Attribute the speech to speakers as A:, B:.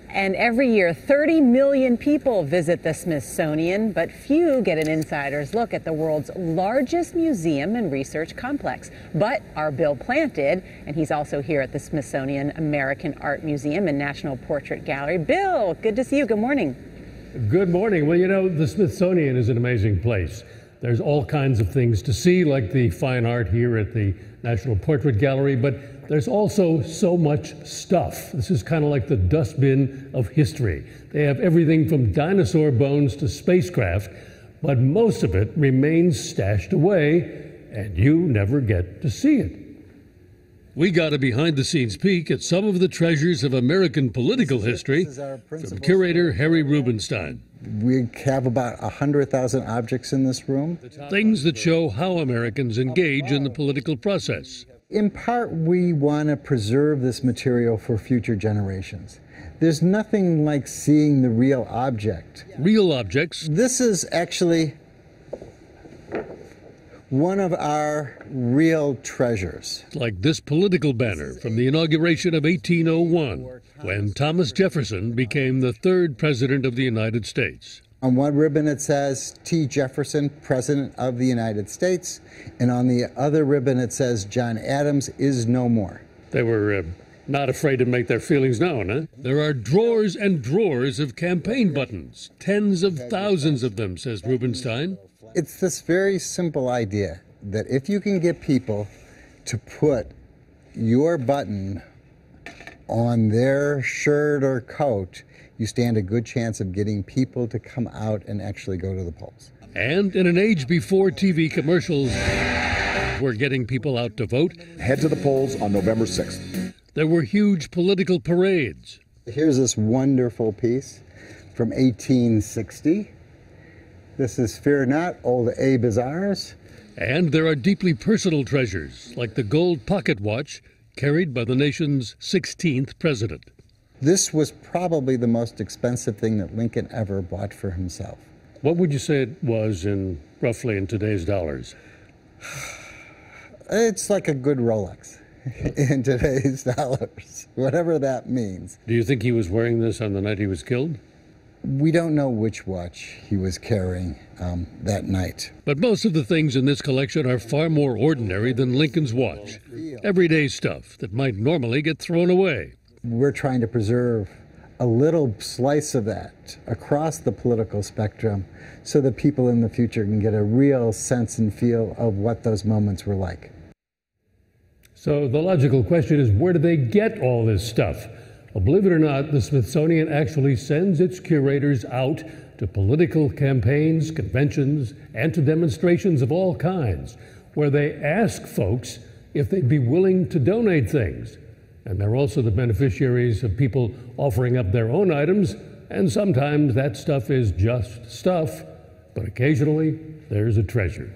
A: And every year, 30 million people visit the Smithsonian, but few get an insider's look at the world's largest museum and research complex. But our Bill Plante, and he's also here at the Smithsonian American Art Museum and National Portrait Gallery. Bill, good to see you. Good morning.
B: Good morning. Well, you know, the Smithsonian is an amazing place. There's all kinds of things to see, like the fine art here at the National Portrait Gallery, but there's also so much stuff. This is kind of like the dustbin of history. They have everything from dinosaur bones to spacecraft, but most of it remains stashed away, and you never get to see it. We got a behind-the-scenes peek at some of the treasures of American political history from curator Harry Rubenstein.
C: We have about 100,000 objects in this room.
B: Things that show how Americans engage in the political process.
C: In part, we want to preserve this material for future generations. There's nothing like seeing the real object.
B: Real objects.
C: This is actually one of our real treasures.
B: Like this political banner from the inauguration of 1801, when Thomas Jefferson became the third president of the United States.
C: On one ribbon it says, T. Jefferson, President of the United States, and on the other ribbon it says, John Adams is no more.
B: They were not afraid to make their feelings known, huh? There are drawers and drawers of campaign buttons, tens of thousands of them, says Rubenstein.
C: It's this very simple idea that if you can get people to put your button on their shirt or coat, you stand a good chance of getting people to come out and actually go to the polls.
B: And in an age before TV commercials were getting people out to vote,
D: head to the polls on November 6th.
B: There were huge political parades.
C: Here's this wonderful piece from 1860. This is Fear Not, Old Abe is Ours.
B: And there are deeply personal treasures, like the gold pocket watch carried by the nation's 16th president.
C: This was probably the most expensive thing that Lincoln ever bought for himself.
B: What would you say it was roughly in today's dollars?
C: It's like a good Rolex in today's dollars, whatever that means.
B: Do you think he was wearing this on the night he was killed?
C: We don't know which watch he was carrying that night.
B: But most of the things in this collection are far more ordinary than Lincoln's watch. Everyday stuff that might normally get thrown away.
C: We're trying to preserve a little slice of that across the political spectrum so that people in the future can get a real sense and feel of what those moments were like.
B: So the logical question is, where do they get all this stuff? Well, believe it or not, the Smithsonian actually sends its curators out to political campaigns, conventions, and to demonstrations of all kinds, where they ask folks if they'd be willing to donate things. And they're also the beneficiaries of people offering up their own items, and sometimes that stuff is just stuff, but occasionally there's a treasure.